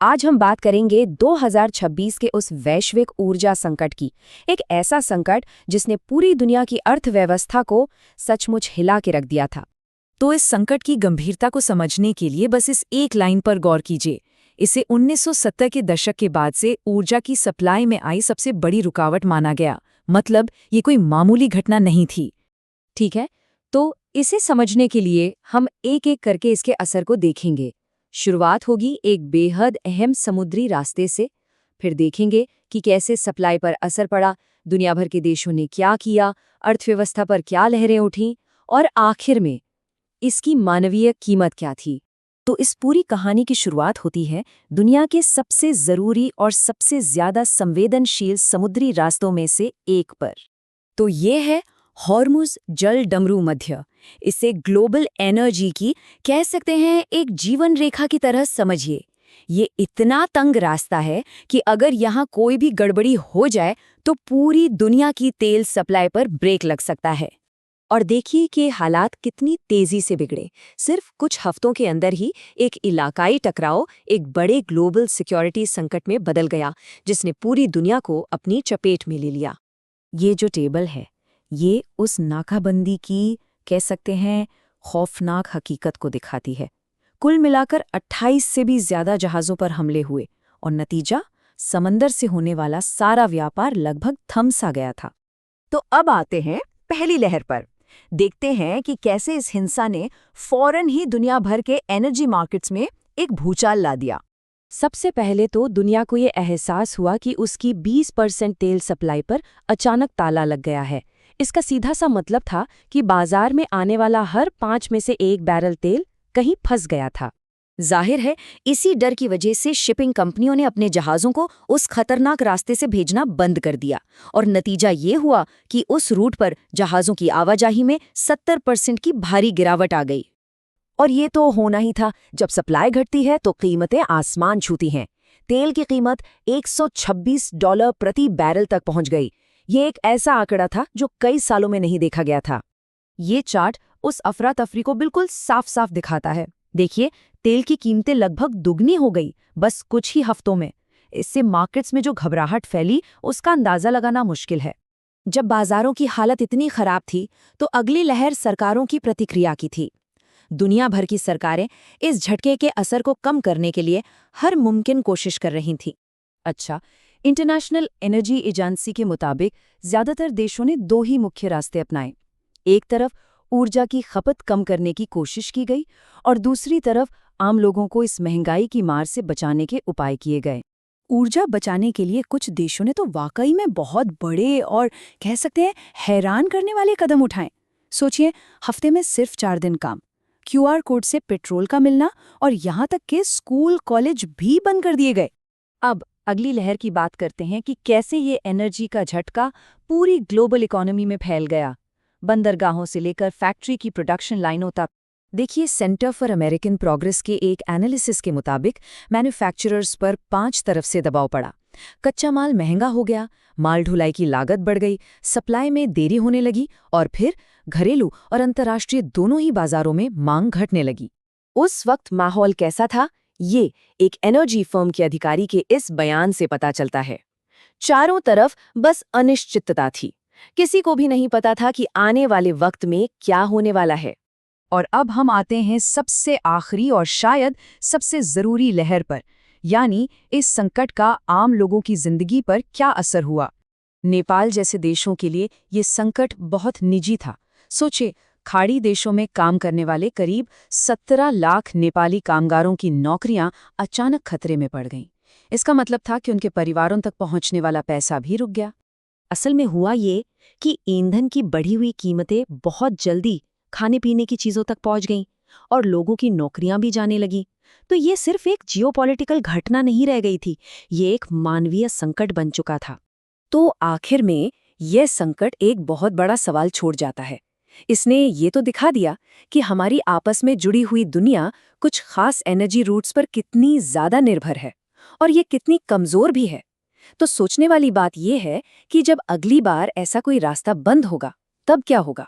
आज हम बात करेंगे 2026 के उस वैश्विक ऊर्जा संकट की। एक ऐसा संकट जिसने पूरी दुनिया की अर्थव्यवस्था को सचमुच हिला के रख दिया था। तो इस संकट की गंभीरता को समझने के लिए बस इस एक लाइन पर गौर कीजिए। इसे 1970 के दशक के बाद से ऊर्जा की सप्लाई में आई सबसे बड़ी रुकावट माना गया। मतलब ये कोई मामूली घटना नहीं थी। ठीक है, तो इसे समझने के लिए हम एक एक करके इसके असर को देखेंगे। शुरुआत होगी एक बेहद अहम समुद्री रास्ते से, फिर देखेंगे कि कैसे सप्लाई पर असर पड़ा, दुनिया भर के देशों ने क्या किया, अर्थव्यवस्था पर क्या लहरें उठीं, और आखिर में इसकी मानवीय कीमत क्या थी। तो इस पूरी कहानी की शुरुआत होती है दुनिया के सबसे जरूरी और सबसे ज्यादा संवेदनशील समुद्री रास्तों में से एक पर। तो ये है हॉर्मुज़ जल डमरू मध्य। इसे ग्लोबल एनर्जी की कह सकते हैं एक जीवन रेखा की तरह समझिए। ये इतना तंग रास्ता है कि अगर यहाँ कोई भी गड़बड़ी हो जाए तो पूरी दुनिया की तेल सप्लाई पर ब्रेक लग सकता है। और देखिए कि हालात कितनी तेजी से बिगड़े। सिर्फ कुछ हफ्तों के अंदर ही एक इलाकाई टकराव एक बड़े ग्लोबल सिक्योरिटी संकट में बदल गया, जिसने पूरी दुनिया को अपनी चपेट में ले लिया। ये जो टेबल है, ये उस नाकाबंदी की कह सकते हैं खौफनाक हकीकत को दिखाती है। कुल मिलाकर 28 से भी ज्यादा जहाज़ों पर हमले हुए और नतीजा समंदर से होने वाला सारा व्यापार लगभग थम सा गया था। तो अब आते हैं पहली लहर पर। देखते हैं कि कैसे इस हिंसा ने फौरन ही दुनिया भर के एनर्जी मार्केट्स में एक भूचाल ला दिया। सबसे पहले तो दुनिया को ये एहसास हुआ कि उसकी 20% तेल सप्लाई पर अचानक ताला लग गया है। इसका सीधा सा मतलब था कि बाजार में आने वाला हर 5 में से 1 बैरल तेल कहीं फंस गया था। जाहिर है, इसी डर की वजह से शिपिंग कंपनियों ने अपने जहाज़ों को उस खतरनाक रास्ते से भेजना बंद कर दिया, और नतीजा ये हुआ कि उस रूट पर जहाज़ों की आवाजाही में 70% की भारी गिरावट आ गई। और ये तो होना ही था। जब सप्लाई घटती है तो कीमतें आसमान छूती हैं। तेल की कीमत $126 प्रति बैरल तक पहुंच गई। ये एक ऐसा आंकड़ा था जो कई सालों में नहीं देखा गया था। ये चार्ट उस अफरा तफरी को बिल्कुल साफ साफ दिखाता है। देखिए, तेल की कीमतें लगभग दुगनी हो गई बस कुछ ही हफ्तों में। इससे मार्केट्स में जो घबराहट फैली उसका अंदाजा लगाना मुश्किल है। जब बाजारों की हालत इतनी खराब थी तो अगली लहर सरकारों की प्रतिक्रिया की थी। दुनिया भर की सरकारें इस झटके के असर को कम करने के लिए हर मुमकिन कोशिश कर रही थीं। अच्छा, इंटरनेशनल एनर्जी एजेंसी के मुताबिक ज्यादातर देशों ने 2 ही मुख्य रास्ते अपनाए। एक तरफ ऊर्जा की खपत कम करने की कोशिश की गई और दूसरी तरफ आम लोगों को इस महंगाई की मार से बचाने के उपाय किए गए। ऊर्जा बचाने के लिए कुछ देशों ने तो वाकई में बहुत बड़े और कह सकते हैं हैरान करने वाले कदम उठाए। सोचिए, हफ्ते में सिर्फ 4 दिन काम, QR कोड से पेट्रोल का मिलना, और यहाँ तक कि स्कूल कॉलेज भी बंद कर दिए गए। अब अगली लहर की बात करते हैं कि कैसे ये एनर्जी का झटका पूरी ग्लोबल इकोनॉमी में फैल गया, बंदरगाहों से लेकर फैक्ट्री की प्रोडक्शन लाइनों तक। देखिए, सेंटर फॉर अमेरिकन प्रोग्रेस के एक एनालिसिस के मुताबिक मैन्युफैक्चरर्स पर 5 तरफ से दबाव पड़ा। कच्चा माल महंगा हो गया, माल ढुलाई की लागत बढ़ गई, सप्लाई में देरी होने लगी, और फिर घरेलू और अंतर्राष्ट्रीय दोनों ही बाजारों में मांग घटने लगी। उस वक्त माहौल कैसा था, ये एक एनर्जी फर्म के अधिकारी के इस बयान से पता चलता है। चारों तरफ बस अनिश्चितता थी। किसी को भी नहीं पता था कि आने वाले वक्त में क्या होने वाला है। और अब हम आते हैं सबसे आखिरी और शायद सबसे जरूरी लहर पर, यानी इस संकट का आम लोगों की जिंदगी पर क्या असर हुआ। नेपाल जैसे देशों के लिए ये संकट बहुत निजी था। सोचिए, खाड़ी देशों में काम करने वाले करीब 17 लाख नेपाली कामगारों की नौकरियां अचानक खतरे में पड़ गईं। इसका मतलब था कि उनके परिवारों तक पहुंचने वाला पैसा भी रुक गया। असल में हुआ ये कि ईंधन की बढ़ी हुई कीमतें बहुत जल्दी खाने पीने की चीजों तक पहुंच गईं और लोगों की नौकरियां भी जाने लगीं। तो ये सिर्फ एक जियोपॉलिटिकल घटना नहीं रह गई थी, ये एक मानवीय संकट बन चुका था। तो आखिर में यह संकट एक बहुत बड़ा सवाल छोड़ जाता है। इसने ये तो दिखा दिया कि हमारी आपस में जुड़ी हुई दुनिया कुछ खास एनर्जी रूट्स पर कितनी ज्यादा निर्भर है, और ये कितनी कमजोर भी है। तो सोचने वाली बात यह है कि जब अगली बार ऐसा कोई रास्ता बंद होगा, तब क्या होगा।